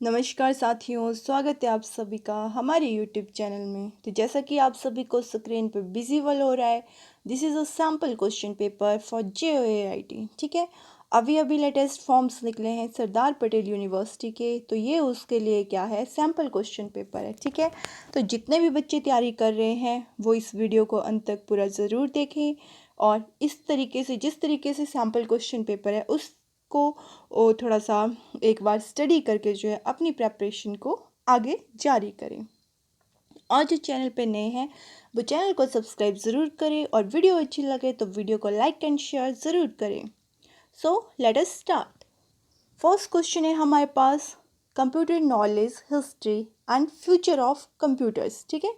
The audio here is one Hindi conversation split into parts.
नमस्कार साथियों, स्वागत है आप सभी का हमारे यूट्यूब चैनल में। तो जैसा कि आप सभी को स्क्रीन पर विजिबल हो रहा है, this is a sample question paper for JOAIT। ठीक है, अभी अभी लेटेस्ट फॉर्म्स निकले हैं सरदार पटेल यूनिवर्सिटी के, तो ये उसके लिए क्या है, सैम्पल क्वेश्चन पेपर है। ठीक है, तो जितने भी बच्चे तैयारी कर रहे हैं वो इस वीडियो को अंत तक पूरा ज़रूर देखें और इस तरीके से जिस तरीके से सैम्पल क्वेश्चन पेपर है उसको थोड़ा सा एक बार स्टडी करके जो है अपनी प्रेपरेशन को आगे जारी करें। और जो चैनल पे नए हैं वो चैनल को सब्सक्राइब ज़रूर करें और वीडियो अच्छी लगे तो वीडियो को लाइक एंड शेयर ज़रूर करें। So let us start. First question है हमारे पास, computer knowledge, history and future of computers. ठीक है,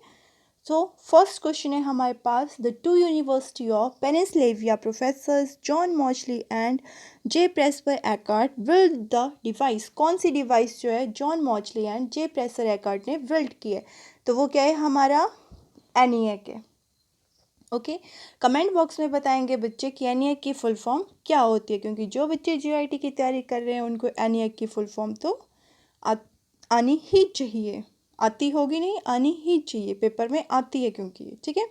सो फर्स्ट क्वेश्चन है हमारे पास, the two University of Pennsylvania professors John Mauchly and J Presper Eckert build the device. कौन सी डिवाइस जो है John Mauchly and J Presper Eckert ने बिल्ड की है, तो वो क्या है हमारा ENIAC है। ओके, कमेंट बॉक्स में बताएंगे बच्चे कि ENIAC की फुल फॉर्म क्या होती है, क्योंकि जो बच्चे JIT की तैयारी कर रहे हैं उनको ENIAC की फुल फॉर्म तो आनी ही चाहिए। आती होगी नहीं, आनी ही चाहिए, पेपर में आती है क्योंकि ये। ठीक है,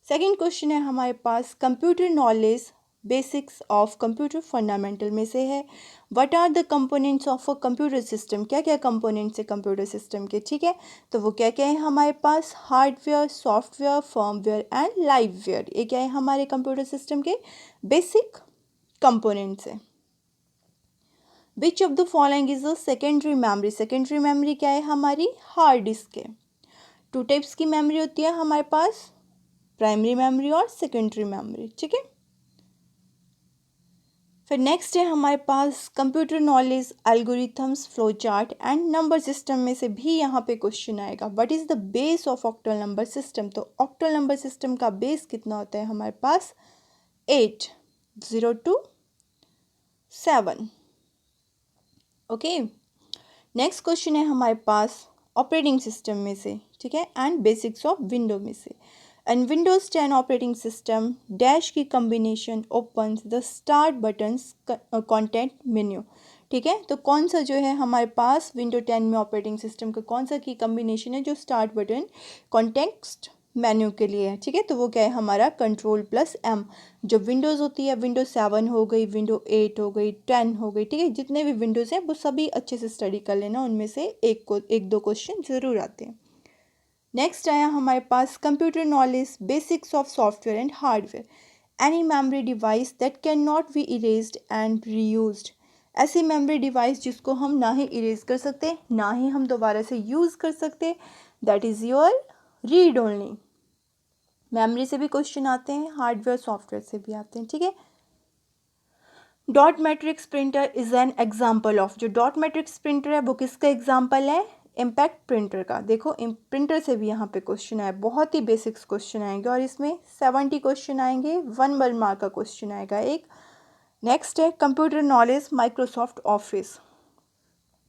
सेकंड क्वेश्चन है हमारे पास, computer knowledge basics of computer fundamental में से है, what are the components of a computer system. क्या क्या कंपोनेंट्स है कंप्यूटर सिस्टम के। ठीक है, तो वो क्या क्या है हमारे पास, hardware, software, firmware and liveware. ये क्या है हमारे कंप्यूटर सिस्टम के बेसिक कंपोनेंट्स है। Which of the following is a secondary memory. Secondary memory क्या है हमारी, हार्ड डिस्क है। टू टाइप्स की मेमोरी होती है हमारे पास, प्राइमरी मेमोरी और सेकेंडरी मेमोरी। ठीक है, फिर नेक्स्ट है हमारे पास computer knowledge, algorithms, flow chart and number system में से भी यहाँ पे क्वेश्चन आएगा, what is the base of octal number system. तो ऑक्टल नंबर सिस्टम का बेस कितना होता है हमारे पास, 8, 0 to 7। ओके, नेक्स्ट क्वेश्चन है हमारे पास ऑपरेटिंग सिस्टम में से, ठीक है, एंड बेसिक्स ऑफ विंडो में से। And windows 10 operating system dash की combination opens the start buttons contact menu. ठीक है, तो कौन सा जो है हमारे पास विंडो 10 में ऑपरेटिंग सिस्टम का कौन सा की कॉम्बिनेशन है जो स्टार्ट बटन कॉन्टेक्स्ट मेन्यू के लिए है। ठीक है, तो वो क्या है हमारा Ctrl+M। जो विंडोज़ होती है, विंडो 7 हो गई, विंडो 8 हो गई, 10 हो गई। ठीक है, जितने भी विंडोज़ हैं वो सभी अच्छे से स्टडी कर लेना, उनमें से एक दो क्वेश्चन ज़रूर आते हैं। नेक्स्ट आया हमारे पास computer knowledge basics of software and hardware, any memory device that can not be erased and reused. ऐसी मेमोरी डिवाइस जिसको हम ना ही इरेज कर सकते ना ही हम दोबारा से यूज़ कर सकते, that is your read only. Memory से भी क्वेश्चन आते हैं, हार्डवेयर सॉफ्टवेयर से भी आते हैं। ठीक है, dot matrix printer is an example of. जो डॉट मैट्रिक्स प्रिंटर है वो किसका एग्जाम्पल है, इम्पैक्ट प्रिंटर का। देखो प्रिंटर से भी यहाँ पे क्वेश्चन आए, बहुत ही बेसिक्स क्वेश्चन आएंगे और इसमें 70 क्वेश्चन आएंगे, 1 मार्क का क्वेश्चन आएगा एक। नेक्स्ट है computer knowledge Microsoft office,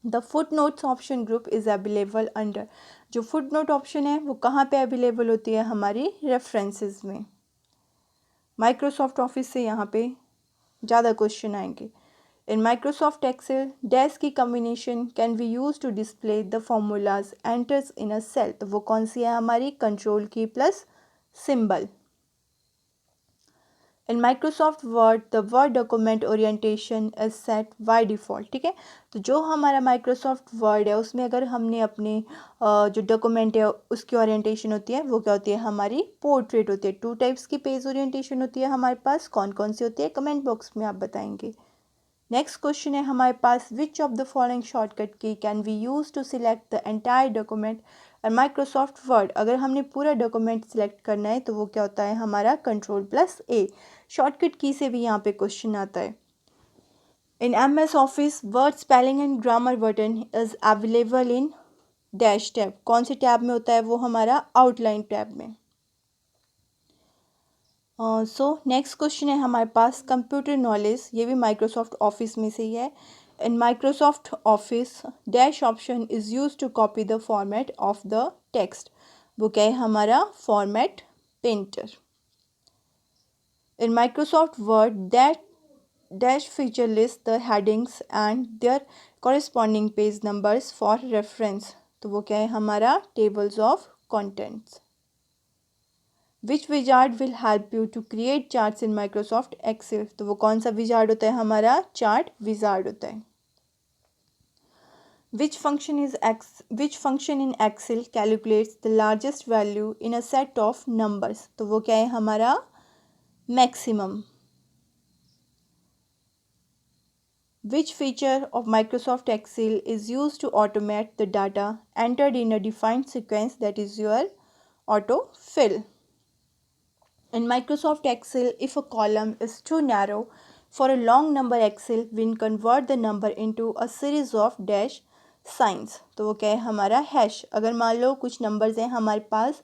the foot notes option group is available under. जो फुट नोट ऑप्शन है वो कहाँ पे अवेलेबल होती है, हमारी रेफरेंसेस में। माइक्रोसॉफ्ट ऑफिस से यहाँ पे ज़्यादा क्वेश्चन आएंगे। इन माइक्रोसॉफ्ट एक्सेल डैश की combination can be use to display the formulas enters in a cell. तो वो कौन सी है हमारी, control key plus symbol. In Microsoft Word the Word document orientation is set by default. ठीक है, तो जो हमारा माइक्रोसॉफ्ट वर्ड है उसमें अगर हमने अपने जो डॉक्यूमेंट है उसकी ओरिएंटेशन होती है वो क्या होती है हमारी, पोर्ट्रेट होती है। 2 टाइप्स की पेज ओरिएंटेशन होती है हमारे पास, कौन कौन सी होती है कमेंट बॉक्स में आप बताएंगे। नेक्स्ट क्वेश्चन है हमारे पास, which of the following shortcut key can we use to select the entire document और माइक्रोसॉफ्ट वर्ड। अगर हमने पूरा डॉक्यूमेंट सिलेक्ट करना है तो वो क्या होता है हमारा Ctrl+A। शॉर्टकट की से भी यहाँ पे क्वेश्चन आता है। इन MS office word spelling and grammar button is available in dash tab. कौन से टैब में होता है वो हमारा, आउटलाइन टैब में। सो नेक्स्ट क्वेश्चन है हमारे पास कंप्यूटर नॉलेज, ये भी माइक्रोसॉफ्ट ऑफिस में से ही है। In Microsoft Office dash option is use to copy the format of the text. वो क्या है हमारा, format painter. In Microsoft Word that dash feature list the headings and their corresponding page numbers for reference, तो वो क्या है हमारा tables of contents. Which wizard will help you to create charts in Microsoft Excel, तो वो कौन सा विजार्ड होता है हमारा चार्ट विजार्ड होता है। Which function in Excel calculates the largest value in a set of numbers, तो वो क्या है हमारा maximum। Which feature of Microsoft Excel is used to automate the data entered in a defined sequence, that is your autofill। In Microsoft Excel, if a column is too narrow for a long number, Excel will convert the number into a series of dash science, तो वो क्या है हमारा हैश। अगर मान लो कुछ नंबर्स हैं हमारे पास,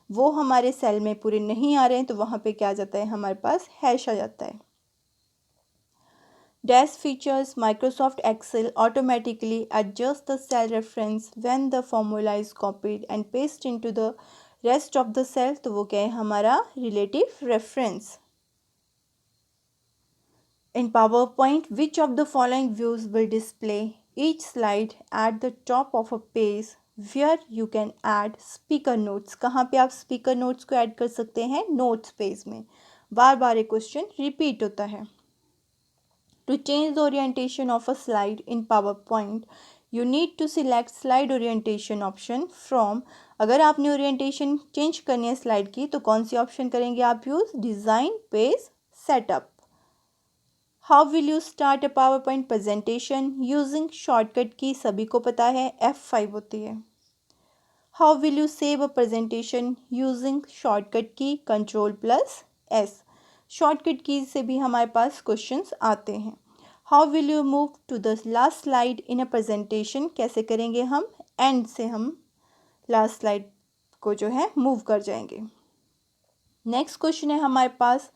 वो हमारे सेल में पूरे नहीं आ रहे हैं, तो वहाँ पे क्या आ जाता है हमारे पास हैश आ जाता है। Dash features Microsoft Excel automatically adjust the cell reference when the formula is copied and paste into the rest of the cell, तो वो क्या है हमारा relative reference. In PowerPoint, which of the following views will display each slide at the top of a page where you can add speaker notes? कहाँ पे आप speaker notes को ऐड कर सकते हैं? notes पेज में। बार बार ये क्वेश्चन रिपीट होता है। To change the orientation of a slide in PowerPoint, you need to select slide orientation option from। अगर आपने orientation चेंज करनी है स्लाइड की, तो कौन सी ऑप्शन करेंगे आप use? Design page setup. How will you start a PowerPoint presentation using shortcut की? सभी को पता है F5 होती है। How will you save a presentation using shortcut की? Ctrl+S। शॉर्टकट की से भी हमारे पास क्वेश्चंस आते हैं। How will you move to the last slide in a presentation? कैसे करेंगे हम? एंड से हम लास्ट स्लाइड को जो है मूव कर जाएंगे। नेक्स्ट क्वेश्चन है हमारे पास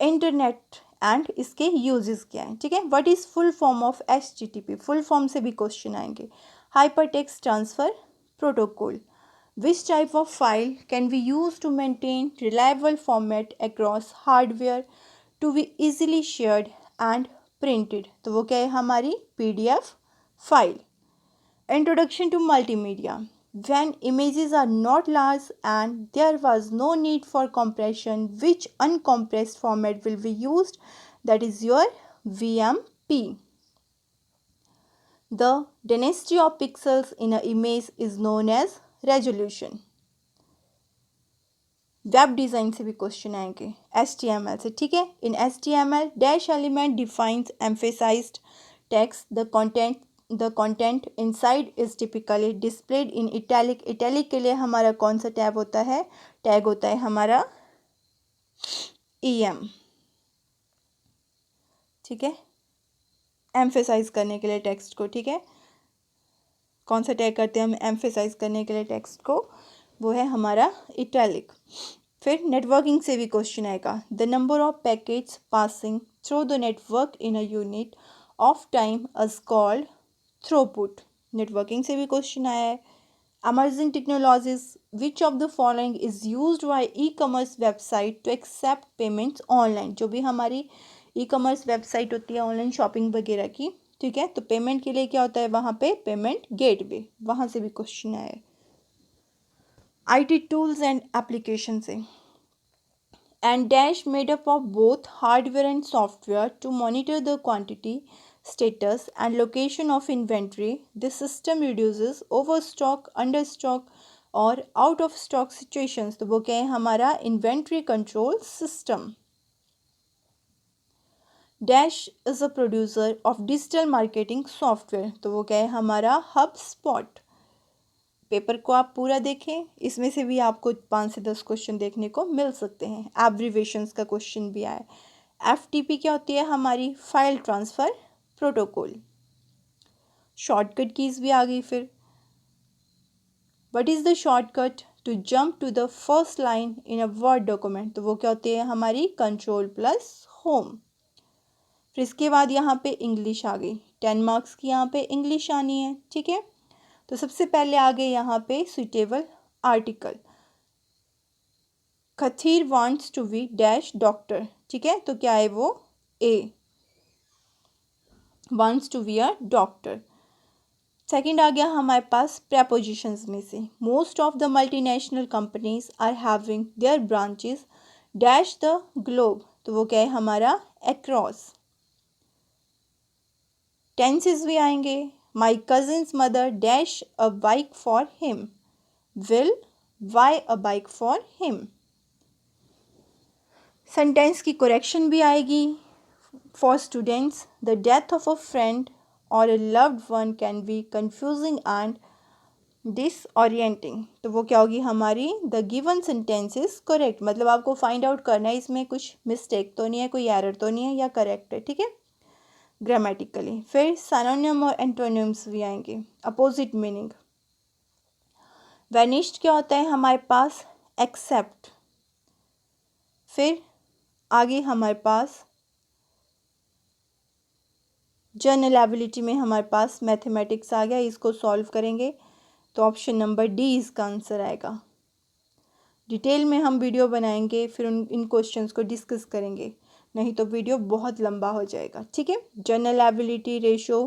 इंटरनेट एंड इसके यूजेस क्या हैं, ठीक है। What is full form of HTTP? Full form से भी क्वेश्चन आएंगे। Hyper text transfer protocol. Which type of file can be use to maintain reliable format across hardware to be easily shared and printed, तो वो क्या है हमारी PDF file. Introduction to multimedia. When images are not large and there was no need for compression, which uncompressed format will be used? That is your VMP. The density of pixels in an image is known as resolution. Web design से भी क्वेश्चन आएंगे HTML से, ठीक है। इन HTML dash element defines emphasised text the content inside is typically displayed in italic. Italic के लिए हमारा कौन सा टैब होता है? टैग होता है हमारा EM, ठीक है, एम्फेसाइज करने के लिए टेक्स्ट को, ठीक है। कौन सा टैग करते हैं हम एम्फेसाइज करने के लिए टेक्स्ट को? वो है हमारा इटैलिक। फिर नेटवर्किंग से भी क्वेश्चन आएगा। The number of packets passing through the network in a unit of time is called throughput. Networking से भी क्वेश्चन आया है। Emerging technologies which of the following is used by e-commerce website to accept payments online. जो भी हमारी ई-कॉमर्स वेबसाइट होती है ऑनलाइन शॉपिंग वगैरह की, ठीक है, तो पेमेंट के लिए क्या होता है वहाँ पे? Payment gateway. वहाँ से भी क्वेश्चन आया है। IT tools and application से। And dash made up of both hardware and software to monitor the quantity, status and location of inventory. This system reduces overstock, understock और out of stock situations, तो वो क्या है हमारा inventory control system. Dash is a producer of digital marketing software, तो वो क्या है हमारा HubSpot. पेपर को आप पूरा देखें, इसमें से भी आपको 5 से 10 क्वेश्चन देखने को मिल सकते हैं। एब्रीवेशंस का क्वेश्चन भी आया। FTP क्या होती है हमारी? File transfer protocol. Shortcut keys भी आ गई। फिर what is the shortcut to jump to the first line in a word document, तो वो क्या होती है हमारी? Ctrl+Home। फिर इसके बाद यहाँ पे इंग्लिश आ गई। 10 मार्क्स की यहाँ पे इंग्लिश आनी है, ठीक है। तो सबसे पहले आ गए यहाँ पे suitable article. Kathir wants to be dash doctor, ठीक है, तो क्या है वो? A। wants to be a doctor. Second आ गया हमारे पास prepositions में से, most of the multinational companies are having their branches dash the globe, तो वो क्या है हमारा across. टेंसेस भी आएंगे, my cousin's mother dash a bike for him, will buy a bike for him. Sentence की करेक्शन भी आएगी. For students the death of a friend और a loved one can be confusing and disorienting, तो वो क्या होगी हमारी the given sentence is correct. मतलब आपको फाइंड आउट करना है इसमें कुछ मिस्टेक तो नहीं है, कोई एरर तो नहीं है, या करेक्ट है. ठीक है, ग्रामेटिकली. फिर सिनोनिम और एंटोनिम्स भी आएंगे. Opposite meaning. वैनिश्ड क्या होता है हमारे पास एक्सेप्ट. फिर आगे हमारे पास जनरल एबिलिटी में हमारे पास मैथमेटिक्स आ गया, इसको सॉल्व करेंगे तो ऑप्शन नंबर डी इसका आंसर आएगा. डिटेल में हम वीडियो बनाएंगे, फिर इन क्वेश्चंस को डिस्कस करेंगे, नहीं तो वीडियो बहुत लंबा हो जाएगा. ठीक है, जनरल एबिलिटी, रेशो,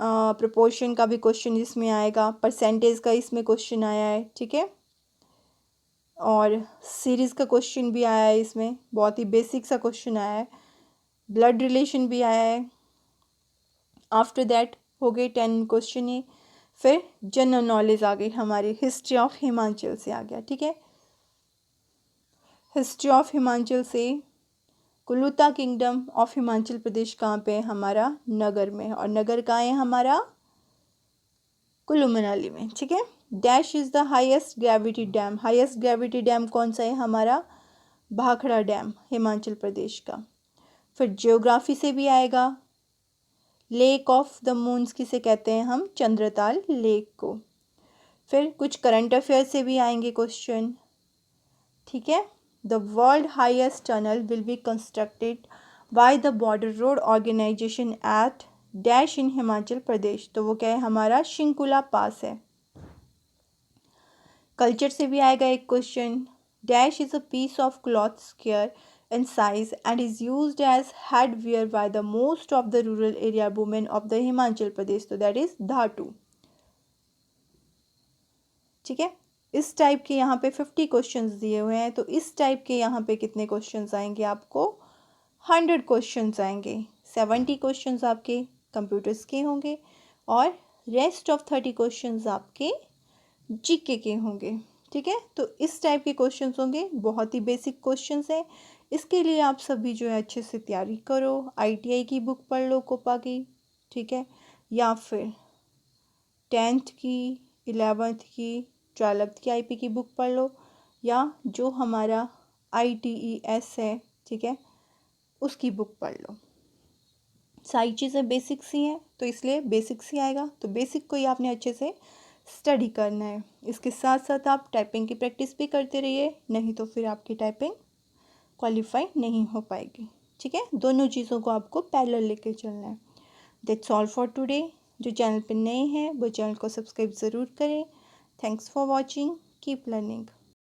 प्रोपोर्शन का भी क्वेश्चन इसमें आएगा, परसेंटेज का इसमें क्वेश्चन आया है. ठीक है, और सीरीज़ का क्वेश्चन भी आया है इसमें, बहुत ही बेसिक सा क्वेश्चन आया है. ब्लड रिलेशन भी आया है. आफ्टर दैट हो गए 10 क्वेश्चन ही. फिर जनरल नॉलेज आ गई हमारी, हिस्ट्री ऑफ हिमाचल से आ गया. ठीक है, हिस्ट्री ऑफ हिमाचल से कुलूता किंगडम ऑफ हिमाचल प्रदेश कहाँ पे है हमारा, नगर में, और नगर कहाँ है हमारा, कुल्लू मनाली में. ठीक है, dash is the highest gravity dam. Highest gravity dam कौन सा है हमारा, भाखड़ा डैम, हिमाचल प्रदेश का. फिर ज्योग्राफी से भी आएगा. लेक ऑफ द मून्स किसे कहते हैं हम, चंद्रताल लेक को. फिर कुछ करंट अफेयर से भी आएंगे क्वेश्चन. ठीक है, the world highest tunnel will be constructed by the border road organisation at dash in Himachal Pradesh, तो वो क्या है हमारा, शिंकुला पास है. कल्चर से भी आएगा एक question. Dash is a piece of cloth square in size and is used as head wear by the most of the rural area women of the Himachal Pradesh, तो दैट इज धातु. ठीक है, इस टाइप के यहाँ पे 50 क्वेश्चंस दिए हुए हैं, तो इस टाइप के यहाँ पे कितने क्वेश्चंस आएंगे आपको, 100 क्वेश्चंस आएंगे. 70 क्वेश्चंस आपके कंप्यूटर्स के होंगे और रेस्ट ऑफ 30 क्वेश्चंस आपके जीके के होंगे. ठीक है, तो इस टाइप के क्वेश्चंस होंगे, बहुत ही बेसिक क्वेश्चंस हैं. इसके लिए आप सभी जो है अच्छे से तैयारी करो. आईटीआई की बुक पढ़ लो कोपा की. ठीक है, या फिर 10th की, 11th की, 12th की आईपी की बुक पढ़ लो, या जो हमारा ITES है, ठीक है, उसकी बुक पढ़ लो. सारी चीज़ें बेसिक्स ही हैं, तो इसलिए बेसिक्स ही आएगा. तो बेसिक को ही आपने अच्छे से स्टडी करना है. इसके साथ साथ आप टाइपिंग की प्रैक्टिस भी करते रहिए, नहीं तो फिर आपकी टाइपिंग क्वालिफाई नहीं हो पाएगी. ठीक है, दोनों चीज़ों को आपको पैरेलल लेके चलना है. That's all for today. जो चैनल पर नए हैं वो चैनल को सब्सक्राइब ज़रूर करें. Thanks for watching. Keep learning.